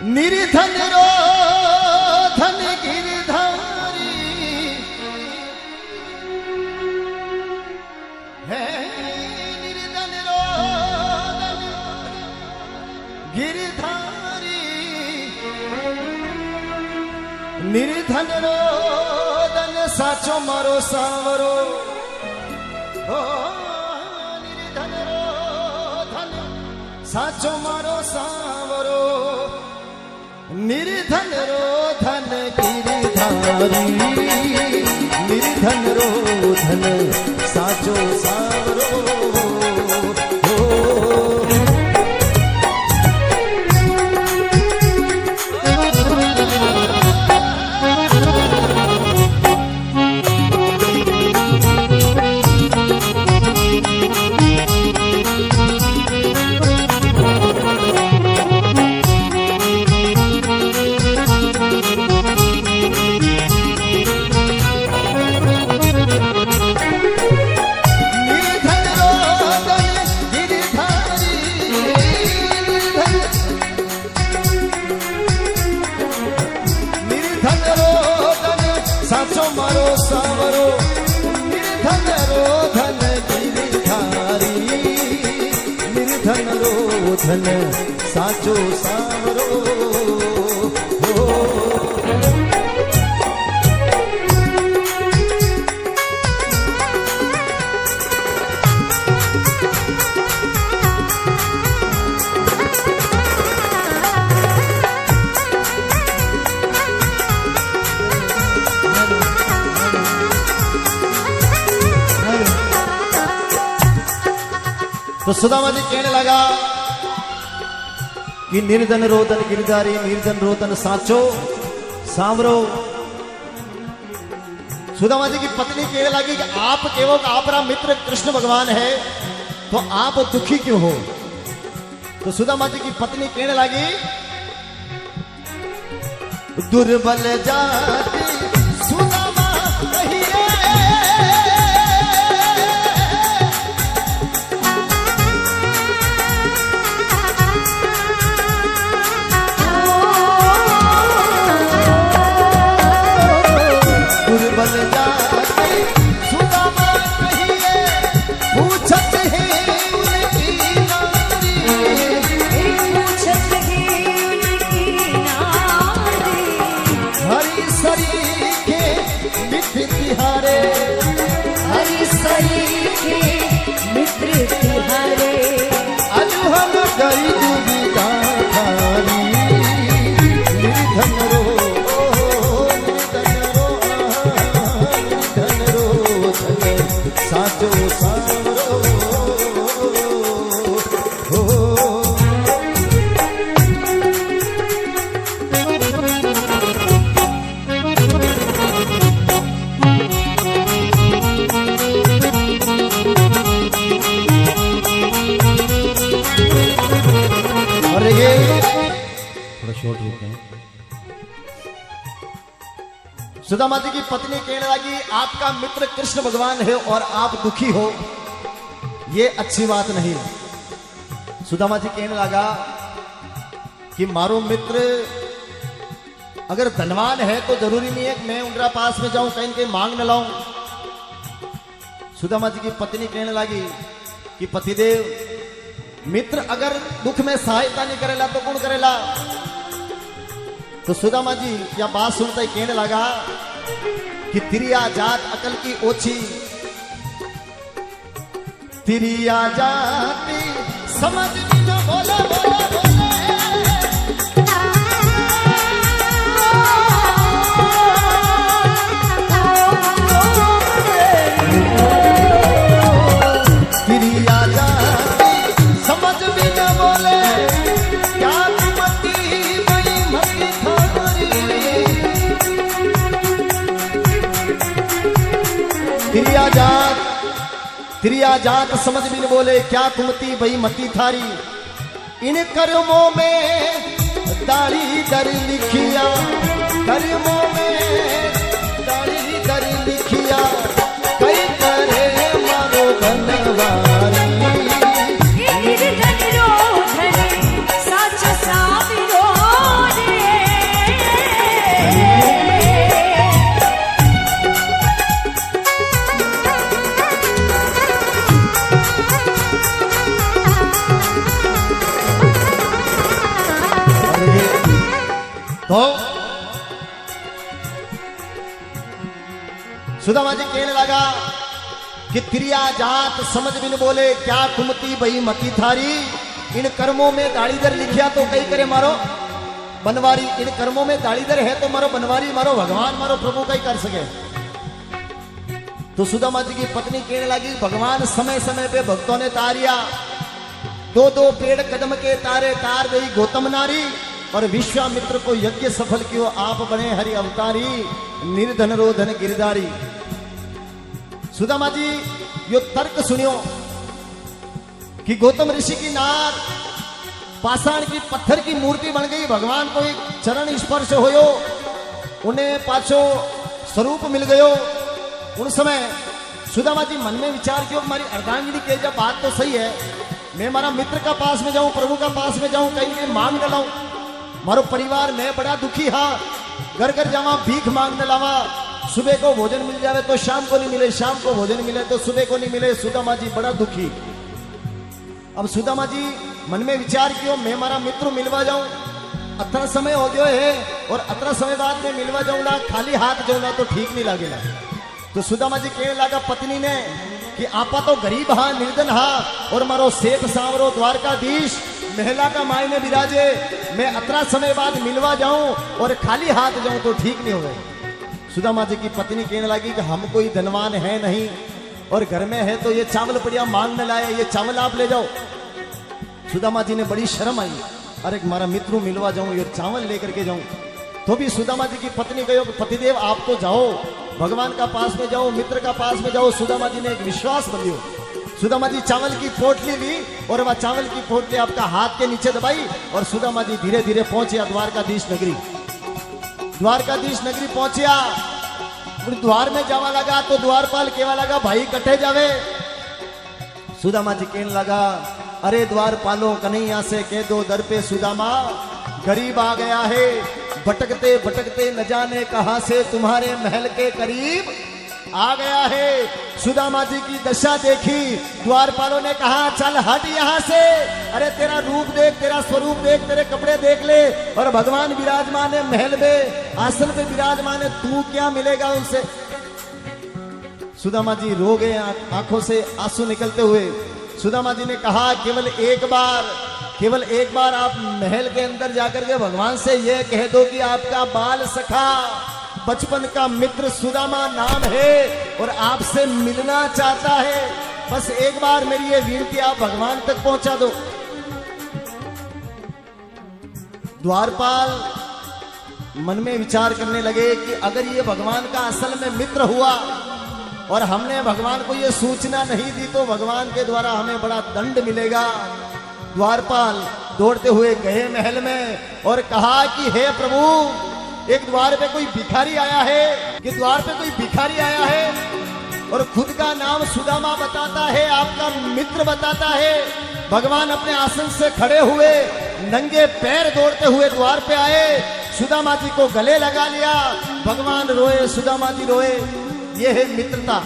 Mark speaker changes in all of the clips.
Speaker 1: निर्धन रो धन गिरधारी है, निर्धन रो धन गिरधारी, निर्धन रो धन साचो मारो सांवरो, निर्धन रो धन साचो मारो सांवरो, निर्धन रो धन गिरधारी, निर्धन रो धन साचो सांवरो। साचो मारो सांवरो, निर्धन रो धन गिरधारी, निर्धन रो धन साचो सांवरो। तो सुदामा जी कहने लगा कि निर्धन रोदन गिरधारी, निर्धन रोदन साचो सांवरो। सुदामा जी की पत्नी कहने लगी कि आप केवल आपका मित्र कृष्ण भगवान है तो आप दुखी क्यों हो? तो सुदामा जी की पत्नी कहने लगी दुर्बल जाति सुदामा कहिए, दुर्बल जाति सुदामा कहिए, पूछत है उनकी नारी, पूछत है उनकी नारी, हरि सरी के मित्र तिहारे, हरि सरी के मित्र तिहारे, अनु हम गई दुविधा थारी, निर्धन रो साचो सांवरो। और ये थोड़ा शॉर्ट रुकते हैं। सुदामा जी की पत्नी कहने लगी आपका मित्र कृष्ण भगवान है और आप दुखी हो, ये अच्छी बात नहीं। सुदामा जी कहने लगा कि मारो मित्र अगर धनवान है तो जरूरी नहीं है कि मैं उनका पास में जाऊं, कहीं कहीं मांग न लाऊं। सुदामा जी की पत्नी कहने लगी कि पतिदेव मित्र अगर दुख में सहायता नहीं करेला तो कौन करेला? तो सुदामा जी यह बात सुनते ही कहने लगा कि तिरिया जात अकल की ओछी, तिरिया जाति समझ भी न बोले बोले बोले, तिरिया जाति समझ भी न बोले, क्या मती बड़ी मती थारी, तिरिया जात समझ भी न बोले, क्या कुमती भई मती थारी, इन कर्मों में दाढ़ी दर लिखिया, कर्मों में दाढ़ी दर लिखिया, कई करे मारो धनवारी, निर्धन रो धन साचो सांवरो, तो सुदामा जी कहने लगा कि क्रिया जात समझ बिन बोले क्या कुमती बही मती थारी। इन कर्मों में दाढ़ीदर लिखिया तो कई करे मारो बनवारी। इन कर्मों में दाढ़ीदर है तो मारो बनवारी, मारो भगवान, मारो प्रभु कई कर सके। तो सुदामा जी की पत्नी कहने लगी भगवान समय समय पे भक्तों ने तारिया, दो दो पेड़ कदम के तारे तार गई गौतम नारी। और विश्वामित्र को यज्ञ सफल कियो आप बने हरि अवतारी, निर्धन रोधन गिरधारी। सुदामा जी यो तर्क सुनियो कि गौतम ऋषि की नाक पाषाण की पत्थर की मूर्ति बन गई। भगवान को एक चरण स्पर्श होयो, उन्हें पाछो स्वरूप मिल गयो। उन समय सुदामा जी मन में विचार किया हमारी अर्धांगिनी के जब बात तो सही है, मैं मारा मित्र का पास में जाऊं, प्रभु का पास में जाऊं, कहीं कहीं मांग न लाऊं। मारो परिवार में बड़ा दुखी हा, घर घर जावा भीख मांगने लावा। सुबह को भोजन मिल जावे तो शाम को नहीं मिले, शाम को भोजन मिले तो सुबह को नहीं मिले। सुदामा जी बड़ा दुखी। अब सुदामा जी मन में विचार किया मैं मारा मित्र मिलवा जाऊं, अतना समय हो गयो है और अतना समय बाद में मिलवा जाऊंगा, खाली हाथ जाऊंगा तो ठीक नहीं लगेगा। तो सुदामा जी कहने लगा पत्नी ने कि आपा तो गरीब हा, निर्धन हा, और मारो सेठ सांवरो द्वारकाधीश महिला का मायने विराजे, मैं अतना समय बाद मिलवा जाऊं और खाली हाथ जाऊं तो ठीक नहीं होगा। सुदामा जी की पत्नी कहने लगी कि हम कोई धनवान है नहीं और घर में है तो ये चावल पड़िया मांगने लाए, ये चावल आप ले जाओ। सुदामा जी ने बड़ी शर्म आई, अरे मारा मित्र मिलवा जाऊं, ये चावल लेकर के जाऊं। तो भी सुदामा जी की पत्नी कहो पतिदेव आप तो जाओ, भगवान का पास में जाओ, मित्र का पास में जाओ। सुदामा जी ने एक विश्वास बंधियो। सुदामा जी चावल की पोटली ली और वह चावल की पोटली आपका हाथ के नीचे दबाई और सुदामा जी धीरे धीरे पहुंचे द्वारकाधीश नगरी। द्वारकाधीश नगरी पहुंचिया, द्वार में जावा लगा तो द्वारपाल केवा लगा भाई कटे जावे। सुदामा जी कहने लगा अरे द्वारपालो कन्हैया से कह दो दर पे सुदामा गरीब आ गया है, भटकते भटकते न जाने कहां से तुम्हारे महल के करीब आ गया है। सुदामा जी की दशा देखी, द्वारपालों ने कहा चल हट यहां से, अरे तेरा रूप देख, तेरा स्वरूप देख, तेरे कपड़े देख ले। और भगवान विराजमान है महल में, आसन पे विराजमान है, तू क्या मिलेगा उनसे। सुदामा जी रो गए, आंखों से आंसू निकलते हुए। सुदामा जी ने कहा केवल एक बार आप महल के अंदर जाकर के भगवान से यह कह दो कि आपका बाल सखा बचपन का मित्र सुदामा नाम है और आपसे मिलना चाहता है। बस एक बार मेरी ये विनती आप भगवान तक पहुंचा दो। द्वारपाल मन में विचार करने लगे कि अगर ये भगवान का असल में मित्र हुआ और हमने भगवान को ये सूचना नहीं दी तो भगवान के द्वारा हमें बड़ा दंड मिलेगा। द्वारपाल दौड़ते हुए गए महल में और कहा कि हे प्रभु, एक द्वार पे कोई भिखारी आया है, कि द्वार पे कोई भिखारी आया है और खुद का नाम सुदामा बताता है, आपका मित्र बताता है। भगवान अपने आसन से खड़े हुए नंगे पैर दौड़ते हुए द्वार पे आए, सुदामा जी को गले लगा लिया। भगवान रोए, सुदामा जी रोए। ये है मित्रता।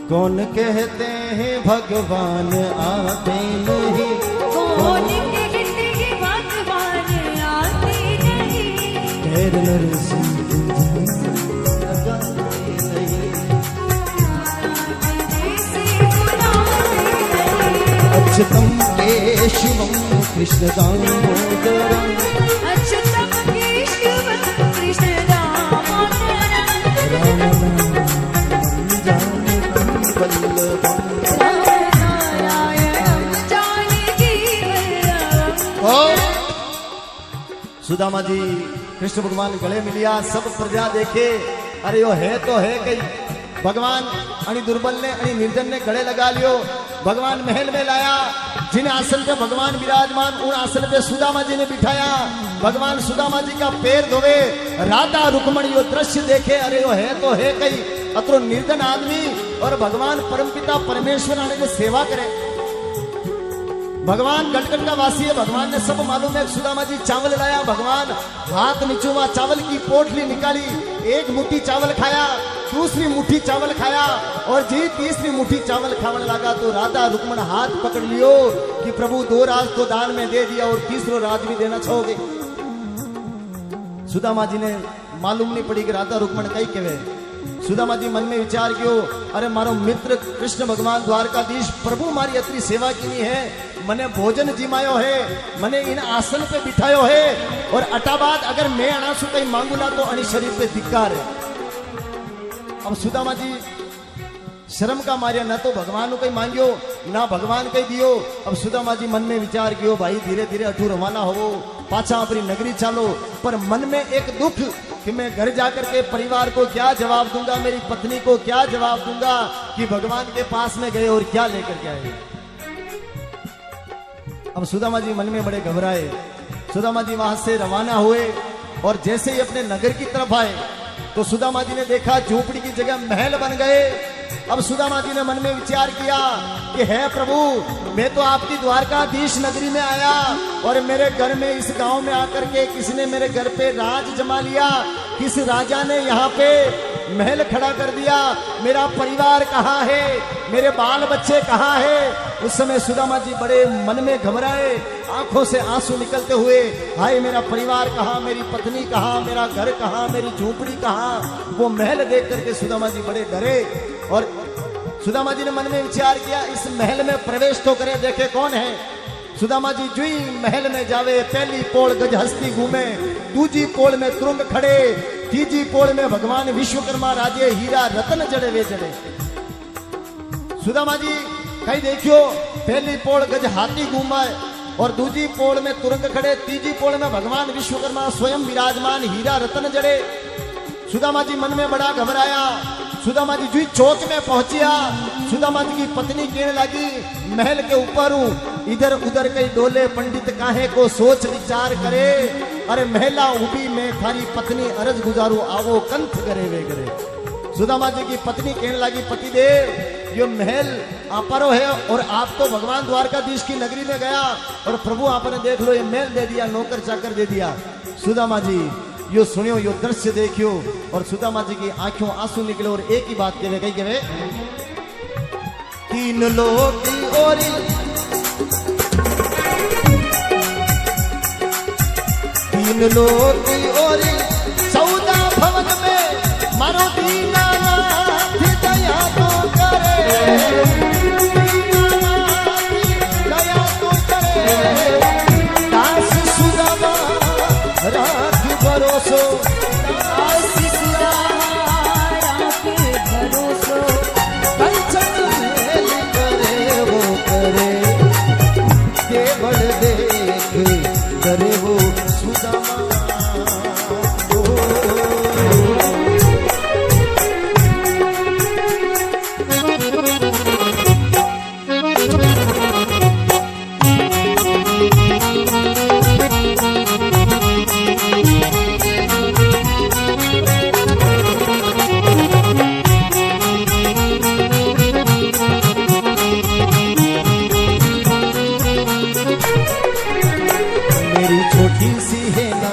Speaker 1: कौन कहते हैं भगवान आते नहीं,
Speaker 2: कौन कहते हैं भगवान आते नहीं,
Speaker 1: खैर नरसिंह अच्युतम केशवम कृष्ण दामोदरम,
Speaker 2: अच्युतम केशवम कृष्ण दामोदरम,
Speaker 1: सुदामा जी कृष्ण भगवान गले मिलिया। सब प्रजा देखे, अरे यो है तो है कहीं। भगवान अनि दुर्बल ने अनि निर्जन ने गले लगा लियो। भगवान महल में लाया, जिन आसन पे भगवान विराजमान उन आसन पे सुदामा जी ने बिठाया। भगवान सुदामा जी का पैर धोवे, राधा रुक्मणी यो दृश्य देखे, अरे यो है तो है कहीं। अतरो निर्धन आदमी और भगवान परमपिता परमेश्वर आने की सेवा करे। भगवान गटगट का वासी है, भगवान ने सब मालूम है। सुदामा जी चावल लाया, भगवान हाथ नीचुआ चावल की पोटली निकाली, एक मुट्ठी चावल खाया, दूसरी मुट्ठी चावल खाया और जी तीसरी मुट्ठी चावल खाने लगा तो राधा रुक्मण हाथ पकड़ लियो कि प्रभु 2 राज तो दान में दे दिया और तीसरो राज भी देना चाहोगे। सुदामा जी ने मालूम नहीं पड़ी कि राधा रुक्मण कई कहे। सुदामा जी मन में विचार कियो, अरे मारो मित्र कृष्ण भगवान द्वारकाधीश प्रभु मारी अतरी सेवा की है, मने भोजन जिमायो है, मने इन आसन पे बिठायो है, और अटाबाद अगर मैं अनासु कहीं मांगूला तो अनी शरीर पे धिक्कार है। अब सुदामा जी शर्म का मारिया, ना तो भगवान को कहीं मांगियो ना भगवान कहीं दियो। अब सुदामा जी मन में विचार कियो, भाई धीरे धीरे अठू रवाना हो, पाछा अपनी नगरी चालो। पर मन में एक दुख कि मैं घर जाकर के परिवार को क्या जवाब दूंगा, मेरी पत्नी को क्या जवाब दूंगा कि भगवान के पास में गए और क्या लेकर के आए। अब सुदामा जी मन में बड़े घबराए। सुदामा जी वहां से रवाना हुए और जैसे ही अपने नगर की तरफ आए तो सुदामा जी ने देखा झोपड़ी की जगह महल बन गए। अब सुदामा जी ने मन में विचार किया कि है प्रभु, मैं तो आपकी द्वारकाधीश नगरी में आया और मेरे घर में इस गांव में आकर के किसी ने मेरे घर पे राज जमा लिया, किस राजा ने यहाँ पे महल खड़ा कर दिया, मेरा परिवार कहाँ है, मेरे बाल बच्चे कहाँ है। उस समय सुदामा जी बड़े मन में घबराए, आंखों से आंसू निकलते हुए, हाय मेरा परिवार कहाँ, मेरी पत्नी कहाँ, मेरा घर कहाँ, मेरी झोपड़ी कहाँ। वो महल देख करके सुदामा जी बड़े डरे और सुदामा जी ने मन में विचार किया, इस महल में प्रवेश तो करे, देखे कौन है। सुदामा जी जुई महल में जावे, पहली पोड़ गज हस्ती घूमे, दूजी पोड़ में तुरंग खड़े, तीजी पोड़ में भगवान विश्वकर्मा राजे हीरा रतन जड़े वे जड़े। सुदामा जी कहीं देखियो, पहली पोड़ गज हाथी घूमा और दूजी पोड़ में तुरंग खड़े, तीजी पोड़ में भगवान विश्वकर्मा स्वयं विराजमान हीरा रतन जड़े। सुदामा जी मन में बड़ा घबराया। सुदामा जी जुई चौक में पहुंचिया। सुदामा जी की पत्नी कहने लगी, महल के ऊपर हूं, इधर उधर कई डोले, पंडित काहे को सोच विचार करे, अरे महला उबी में थारी पत्नी अरज गुजारू, आवो कंठ करे वे करे। सुदामा जी की पत्नी कहने लगी, पतिदेव ये महल आपरो है और आप तो भगवान द्वारकाधीश की नगरी में गया और प्रभु आपने देख लो ये महल दे दिया, नौकर चाकर दे दिया। सुदामा जी यो सुनियो, यो दृश्य देखियो और सुदामा जी की आंखों आंसू निकले और एक ही बात कहे, कही कहे, तीन लोग की ओरी, तीन लोग की ओरी, 14 भवन में मारो दीनानाथ दया तो करे, दया तो करे, दास सुदामा राख भरोसो,
Speaker 2: दास सुदामा राख भरोसो,
Speaker 1: कंचन मेल करे वो करे, केवल देख करे वो सुदामा। मेरी छोटी सी है ना